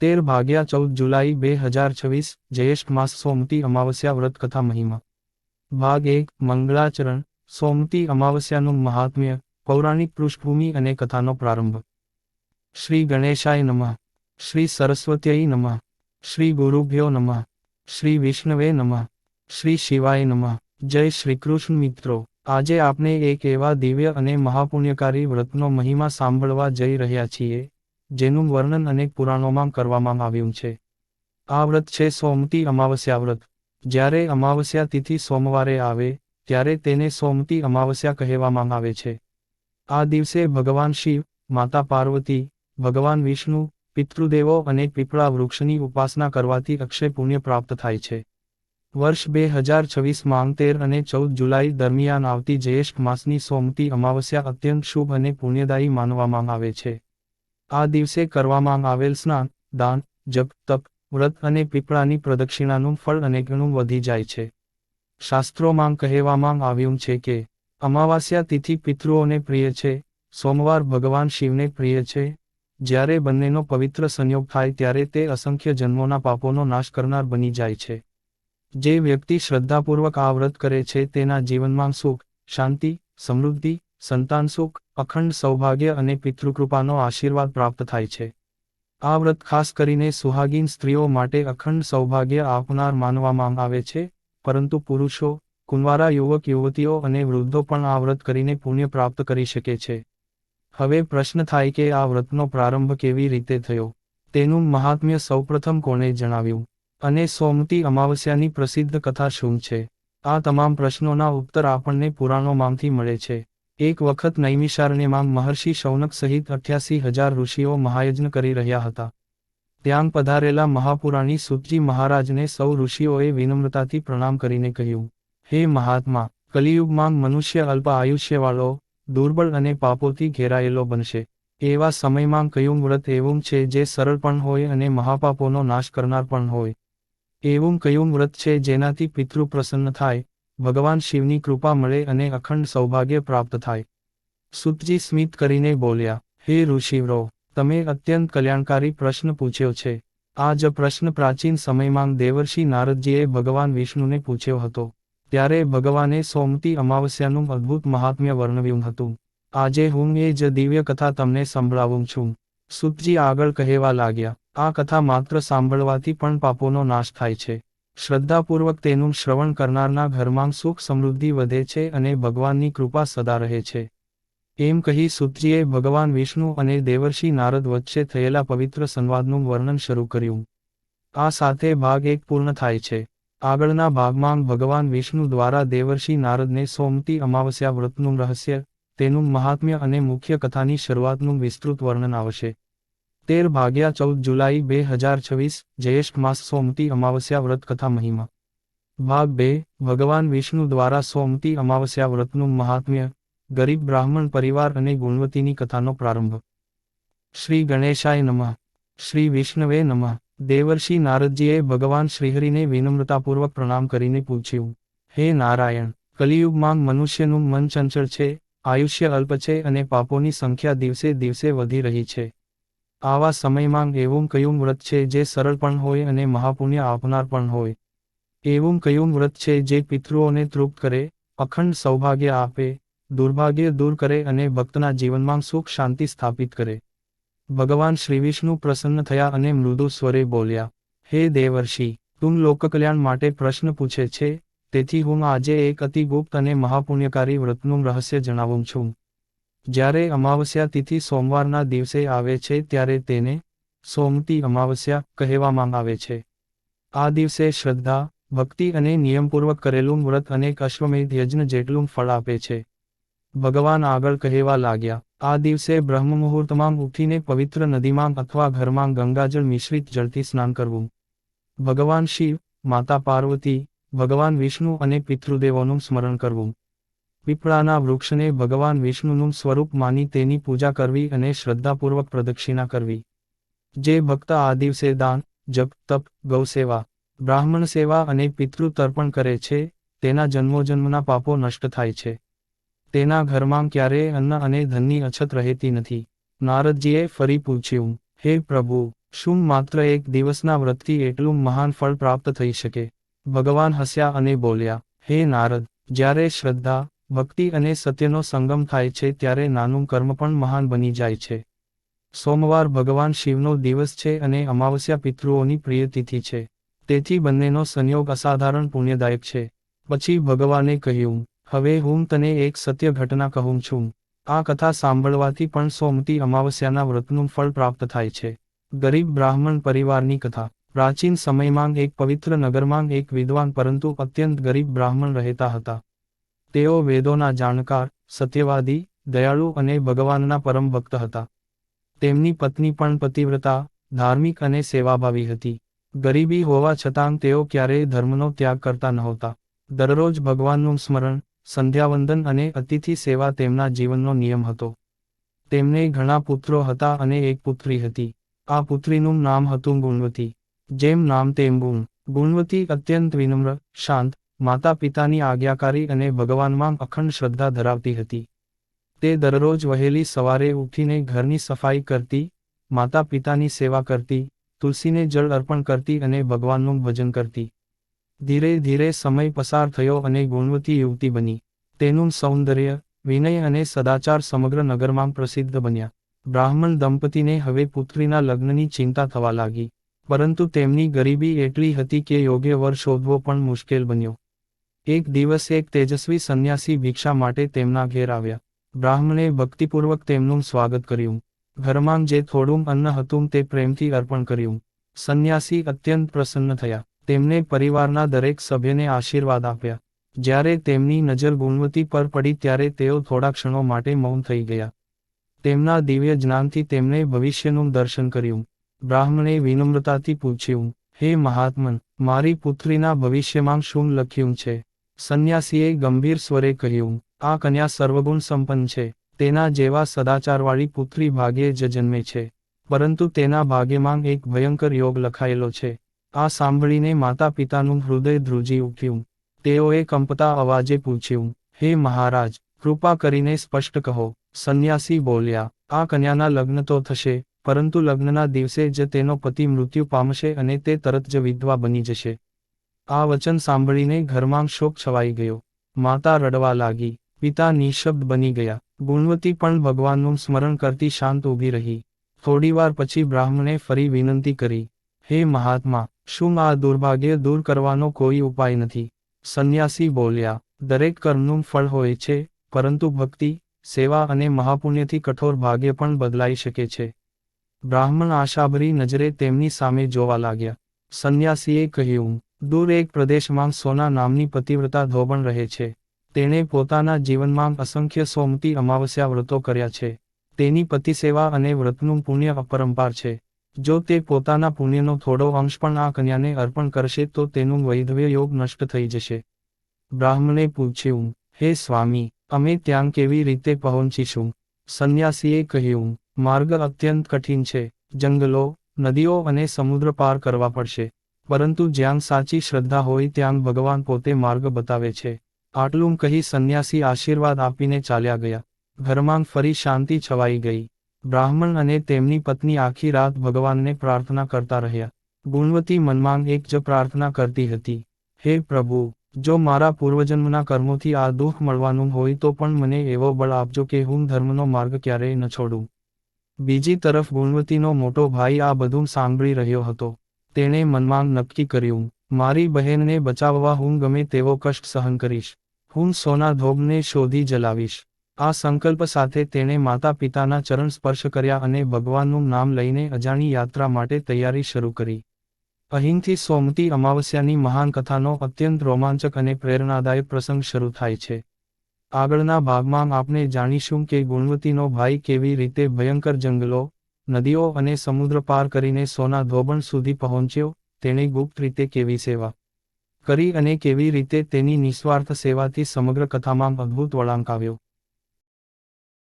13 જુલાઈ 2026 જ્યેષ્ઠ માસ સોમતી અમાવસ્યા વ્રત કથા મહિમા ભાગ 1 મંગળાચરણ સોમતી અમાવસ્યાનું મહાત્મ્ય પૌરાણિક પૃષ્ઠભૂમિ અને કથાનો પ્રારંભ શ્રી ગણેશાય નમઃ શ્રી સરસ્વત્યૈ નમઃ શ્રી ગુરુભ્યો નમઃ શ્રી વિષ્ણવે નમઃ શ્રી શિવાય નમઃ જય શ્રી કૃષ્ણ મિત્રો આજે આપણે એક એવા દિવ્ય અને મહાપુણ્યકારી વ્રતનો મહિમા સાંભળવા જઈ રહ્યા છીએ જેનું વર્ણન અનેક પુરાણોમાં કરવામાં આવ્યું છે. આ વ્રત છે સોમતી અમાવસ્યા વ્રત. જ્યારે અમાવસ્યા તિથિ સોમવારે આવે ત્યારે તેને સોમતી અમાવસ્યા કહેવામાં આવે છે. આ દિવસે ભગવાન શિવ, માતા પાર્વતી, ભગવાન વિષ્ણુ, પિતૃદેવો અને પીપળા વૃક્ષની ઉપાસના કરવાથી અક્ષય પુણ્ય પ્રાપ્ત થાય છે. વર્ષ 2026માં 13 અને 14 જુલાઈ દરમિયાન આવતી જ્યેષ્ઠ માસની સોમતી અમાવસ્યા અત્યંત શુભ અને પુણ્યદાયી માનવામાં આવે છે. આ દિવસે કરવામાં આવેલ સ્નાન, દાન, જપ, તપ, વ્રત અને પીપળાની પ્રદક્ષિણાનું ફળ અનેકગણું વધી જાય છે. શાસ્ત્રોમાં કહેવામાં આવ્યું છે કે અમાવાસ્યા તિથિ પિતૃઓને પ્રિય છે, સોમવાર ભગવાન શિવને પ્રિય છે. જ્યારે બંનેનો પવિત્ર સંયોગ થાય ત્યારે તે અસંખ્ય જન્મોના પાપોનો નાશ કરનાર બની જાય છે. જે વ્યક્તિ શ્રદ્ધાપૂર્વક આ વ્રત કરે છે તેના જીવનમાં સુખ, શાંતિ, સમૃદ્ધિ, સંતાન સુખ, અખંડ સૌભાગ્ય અને પિતૃકૃપાનો આશીર્વાદ પ્રાપ્ત થાય છે. આ વ્રત ખાસ કરીને સુહાગીન સ્ત્રીઓ માટે અખંડ સૌભાગ્ય આપનાર માનવામાં આવે છે, પરંતુ પુરુષો, કુંવારા યુવક યુવતીઓ અને વૃદ્ધો પણ આ વ્રત કરીને પુણ્ય પ્રાપ્ત કરી શકે છે. હવે પ્રશ્ન થાય કે આ વ્રતનો પ્રારંભ કેવી રીતે થયો, તેનું મહાત્મ્ય સૌપ્રથમ કોણે જણાવ્યું, અને સોમતી અમાવસ્યાની પ્રસિદ્ધ કથા શું છે? આ તમામ પ્રશ્નોના ઉત્તર આપણને પુરાણોમાંથી મળે છે. એક વખત નૈમિષારણ્યમાં મહર્ષિ શૌનક સહિત 88,000 ઋષિઓ મહાયજ્ઞ કરી રહ્યા હતા. ત્યાં પધારેલા મહાપુરાણી સૂતજી મહારાજને સૌ ઋષિઓએ વિનમ્રતાથી પ્રણામ કરીને કહ્યું, હે મહાત્મા, કલિયુગમાં મનુષ્ય અલ્પ આયુષ્યવાળો, દુર્બળ અને પાપોથી ઘેરાયેલો બનશે. એવા સમયમાં કયું વ્રત એવું છે જે સરળ પણ હોય અને મહાપાપોનો નાશ કરનાર પણ હોય? એવું કયું વ્રત છે જેનાથી પિતૃ પ્રસન્ન થાય, ભગવાન શિવની કૃપા મળે અને અખંડ સૌભાગ્ય પ્રાપ્ત થાય? સૂતજી સ્મિત કરીને બોલ્યા, હે ઋષિવરો, તમે અત્યંત કલ્યાણકારી પ્રશ્ન પૂછ્યો છે. આ જ પ્રશ્ન પ્રાચીન સમયમાં દેવર્ષિ નારદજીએ ભગવાન વિષ્ણુને પૂછ્યો હતો. ત્યારે ભગવાને સોમતી અમાવસ્યાનું અદ્ભુત મહાત્મ્ય વર્ણવ્યું હતું. આજે હું એ જ દિવ્ય કથા તમને સંભળાવું છું. સૂતજી આગળ કહેવા લાગ્યા, આ કથા માત્ર સાંભળવાથી પણ પાપોનો નાશ થાય છે. શ્રદ્ધાપૂર્વક તેનું શ્રવણ કરનારના ઘરમાં સુખ સમૃદ્ધિ વધે છે અને ભગવાનની કૃપા સદા રહે છે. એમ કહી સૂતજીએ ભગવાન વિષ્ણુ અને દેવર્ષિ નારદ વચ્ચે થયેલા પવિત્ર સંવાદનું વર્ણન શરૂ કર્યું. આ સાથે ભાગ 1 પૂર્ણ થાય છે. આગળના ભાગમાં ભગવાન વિષ્ણુ દ્વારા દેવર્ષિ નારદને સોમતી અમાવસ્યા વ્રતનું રહસ્ય, તેનું મહાત્મ્ય અને મુખ્ય કથાની શરૂઆતનું વિસ્તૃત વર્ણન આવશે. 13 જુલાઈ 2026 જ્યેષ્ઠ માસ સોમતી અમાવસ્યા વ્રત કથા મહિમા ભાગ 2 ભગવાન વિષ્ણુ દ્વારા સોમતી અમાવસ્યા વ્રતનું મહાત્મ્ય, ગરીબ બ્રાહ્મણ પરિવાર અને ગુણવતીની કથાનો પ્રારંભ. શ્રી ગણેશાય નમઃ શ્રી વિષ્ણવે નમઃ. દેવર્ષિ નારદજીએ ભગવાન શ્રીહરિને વિનમ્રતાપૂર્વક પ્રણામ કરીને પૂછ્યું, હે નારાયણ, કલિયુગમાં મનુષ્યનું મન ચંચળ છે, આયુષ્ય અલ્પ છે અને પાપોની સંખ્યા દિવસે દિવસે વધી રહી છે. આવા સમયમાં એવું કયું વ્રત છે જે સરળ પણ હોય અને મહાપુણ્ય આપનાર પણ હોય? એવું કયું વ્રત છે જે પિતૃઓને તૃપ્ત કરે, અખંડ સૌભાગ્ય આપે, દુર્ભાગ્ય દૂર કરે અને ભક્તના જીવનમાં સુખ શાંતિ સ્થાપિત કરે? ભગવાન શ્રીવિષ્ણુ પ્રસન્ન થયા અને મૃદુ સ્વરે બોલ્યા, હે દેવર્ષિ, તું લોકકલ્યાણ માટે પ્રશ્ન પૂછે છે, તેથી હું આજે એક અતિ ગુપ્ત અને મહાપુણ્યકારી વ્રતનું રહસ્ય જણાવું છું. જ્યારે અમાવસ્યા તિથિ સોમવારના દિવસે આવે છે ત્યારે તેને સોમતી અમાવસ્યા કહેવામાં આવે છે. આ દિવસે શ્રદ્ધા, ભક્તિ અને નિયમપૂર્વક કરેલું વ્રત અનેક અશ્વમેધ યજ્ઞ જેટલું ફળ આપે છે. ભગવાન આગળ કહેવા લાગ્યા, આ દિવસે બ્રહ્મ મુહૂર્તમાં ઉઠીને પવિત્ર નદીમાં અથવા ઘરમાં ગંગાજળ મિશ્રિત જળથી સ્નાન કરવું. ભગવાન શિવ, માતા પાર્વતી, ભગવાન વિષ્ણુ અને પિતૃદેવોનું સ્મરણ કરવું. પીપળાના વૃક્ષને ભગવાન વિષ્ણુનું સ્વરૂપ માની તેની પૂજા કરવી અને શ્રદ્ધાપૂર્વક પ્રદક્ષિણા કરવી. જે ભક્ત આ દિવસે દાન, જપ, તપ, ગૌસેવા, બ્રાહ્મણ સેવા અને પિતૃ તર્પણ કરે છે, તેના જન્મોજન્મના પાપો નષ્ટ થાય છે. તેના ઘરમાં ક્યારેય અન્ન અને ધનની અછત રહેતી નથી. નારદજીએ ફરી પૂછ્યું, હે પ્રભુ, શું માત્ર એક દિવસના વ્રતથી એટલું મહાન ફળ પ્રાપ્ત થઈ શકે? ભગવાન હસ્યા અને બોલ્યા, હે નારદ, જ્યારે શ્રદ્ધા, ભક્તિ અને સત્યનો સંગમ થાય છે ત્યારે નાનું કર્મ પણ મહાન બની જાય છે. સોમવાર ભગવાન શિવનો દિવસ છે અને અમાવસ્યા પિતૃઓની પ્રિય તિથિ છે. તેથી બંનેનો સંયોગ અસાધારણ પુણ્યદાયક છે. પછી ભગવાને કહ્યું, હવે હું તને એક સત્ય ઘટના કહું છું. આ કથા સાંભળવાથી પણ સોમતી અમાવસ્યાના વ્રતનું ફળ પ્રાપ્ત થાય છે. ગરીબ બ્રાહ્મણ પરિવારની કથા. પ્રાચીન સમયમાં એક પવિત્ર નગરમાં એક વિદ્વાન પરંતુ અત્યંત ગરીબ બ્રાહ્મણ રહેતા હતા. તેઓ વેદોના જાણકાર, સત્યવાદી, દયાળુ અને ભગવાનના પરમ ભક્ત હતા. તેમની પત્ની પણ પતિવ્રતા, ધાર્મિક અને સેવાભાવી હતી. ગરીબી હોવા છતાં તેઓ ક્યારેય ધર્મનો ત્યાગ કરતા નહોતા. દરરોજ ભગવાનનું સ્મરણ, સંધ્યાવંદન અને અતિથિ સેવા તેમના જીવનનો નિયમ હતો. તેમને ઘણા પુત્રો હતા અને એક પુત્રી હતી. આ પુત્રીનું નામ હતું ગુણવતી. જેમ નામ તેમ ગુણ. ગુણવતી અત્યંત વિનમ્ર, શાંત, માતા પિતાની આજ્ઞાકારી અને ભગવાનમાં અખંડ શ્રદ્ધા ધરાવતી હતી. તે દરરોજ વહેલી સવારે ઉઠીને ઘરની સફાઈ કરતી, માતા પિતાની સેવા કરતી, તુલસીને જળ અર્પણ કરતી અને ભગવાનનું ભજન કરતી. ધીરે ધીરે સમય પસાર થયો અને ગુણવતી યુવતી બની. તેનું સૌંદર્ય, વિનય અને સદાચાર સમગ્ર નગરમાં પ્રસિદ્ધ બન્યા. બ્રાહ્મણ દંપતીને હવે પુત્રીના લગ્નની ચિંતા થવા લાગી. પરંતુ તેમની ગરીબી એટલી હતી કે યોગ્ય વર શોધવો પણ મુશ્કેલ બન્યો. એક દિવસ એક તેજસ્વી સંન્યાસી ભિક્ષા માટે તેમના ઘેર આવ્યા. બ્રાહ્મણે ભક્તિપૂર્વક તેમનું સ્વાગત કર્યું. ઘરમાં જે થોડું અન્ન હતું તે પ્રેમથી અર્પણ કર્યું. સંન્યાસી અત્યંત પ્રસન્ન થયા. તેમને પરિવારના દરેક સભ્યને આશીર્વાદ આપ્યા. જ્યારે તેમની નજર ગુણવતી પર પડી ત્યારે તેઓ થોડા ક્ષણો માટે મૌન થઈ ગયા. તેમના દિવ્ય જ્ઞાનથી તેમને ભવિષ્યનું દર્શન કર્યું. બ્રાહ્મણે વિનમ્રતાથી પૂછ્યું, હે મહાત્મન, મારી પુત્રીના ભવિષ્યમાં શું લખ્યું છે? સંન્યાસીએ ગંભીર સ્વરે કહ્યું, આ કન્યા સર્વગુણ સંપન્ન છે. તેના જેવા સદાચારવાળી પુત્રી ભાગ્યે જ જન્મે છે. પરંતુ તેના ભાગ્યમાં એક ભયંકર યોગ લખાયેલો છે. આ સાંભળીને માતા પિતાનું હૃદય ધ્રુજી ઉઠ્યું. તેઓએ કંપતા અવાજે પૂછ્યું, હે મહારાજ, કૃપા કરીને સ્પષ્ટ કહો. સંન્યાસી બોલ્યા, આ કન્યાના લગ્ન તો થશે, પરંતુ લગ્નના દિવસે જ તેનો પતિ મૃત્યુ પામશે અને તે તરત જ વિધવા બની જશે. આ વચન સાંભળીને ઘરમાં શોક છવાઈ ગયો. માતા રડવા લાગી, પિતા નિઃશબ્દ બની ગયા. ગુણવતી પણ ભગવાનનું સ્મરણ કરતી શાંત ઊભી રહી. થોડીવાર પછી બ્રાહ્મણે ફરી વિનંતી કરી, હે મહાત્મા, શું આ દુર્ભાગ્ય દૂર કરવાનો કોઈ ઉપાય નથી? સંન્યાસી બોલ્યા, દરેક કર્મનું ફળ હોય છે, પરંતુ ભક્તિ, સેવા અને મહાપુણ્યથી કઠોર ભાગ્ય પણ બદલાઈ શકે છે. બ્રાહ્મણ આશાભરી નજરે તેમની સામે જોવા લાગ્યા. સંન્યાસીએ કહ્યું, દૂર એક પ્રદેશમાં સોના નામની પતિવ્રતા ધોબણ રહે છે. તેણે પોતાના જીવનમાં અસંખ્ય સોમતી અમાવસ્યા વ્રતો કર્યા છે. તેની પતિસેવા અને વ્રતનું પુણ્ય અપરંપાર છે. જો તે પોતાના પુણ્યનો થોડો અંશ પણ આ કન્યાને અર્પણ કરશે તો તેનું વૈધવ્ય યોગ નષ્ટ થઈ જશે. બ્રાહ્મણે પૂછ્યું, હે સ્વામી, અમે ત્યાં કેવી રીતે પહોંચીશું? સંન્યાસીએ કહ્યું, માર્ગ અત્યંત કઠિન છે. જંગલો, નદીઓ અને સમુદ્ર પાર કરવા પડશે. પરંતુ જ્યાં સાચી શ્રદ્ધા હોય ત્યાં ભગવાન પોતે માર્ગ બતાવે છે. આટલું કહી સંન્યાસી આશીર્વાદ આપીને ચાલ્યા ગયા. ઘરમાં ફરી શાંતિ છવાઈ ગઈ. બ્રાહ્મણ અને તેમની પત્ની આખી રાત ભગવાનને પ્રાર્થના કરતા રહ્યા. ગુણવતી મનમાં એક જ પ્રાર્થના કરતી હતી, હે પ્રભુ, જો મારા પૂર્વજન્મના કર્મોથી આ દુઃખ મળવાનું હોય તો પણ મને એવો બળ આપજો કે હું ધર્મનો માર્ગ ક્યારેય ન છોડું. બીજી તરફ ગુણવતીનો મોટો ભાઈ આ બધું સાંભળી રહ્યો હતો. તેણે મનમાં નક્કી કર્યું, મારી બહેનને બચાવવા હું ગમે તેવો કષ્ટ સહન કરીશ. હું સોના ધોબને શોધી જલાવીશ. આ સંકલ્પ સાથે તેણે માતા પિતાના ચરણ સ્પર્શ કર્યા અને ભગવાનનું નામ લઈને અજાણી યાત્રા માટે તૈયારી શરૂ કરી. અહીંથી સોમતી અમાવસ્યાની મહાન કથાનો અત્યંત રોમાંચક અને પ્રેરણાદાયક પ્રસંગ શરૂ થાય છે. આગળના ભાગમાં આપણે જાણીશું કે ગુણવતીનો ભાઈ કેવી રીતે ભયંકર જંગલો, નદીઓ અને સમુદ્ર પાર કરીને સોના ધોબણ સુધી પહોંચ્યો, તેણે ગુપ્ત રીતે કેવી સેવા કરી અને કેવી રીતે તેની નિસ્વાર્થ સેવાથી સમગ્ર કથામાં અદ્ભુત વળાંક આવ્યો.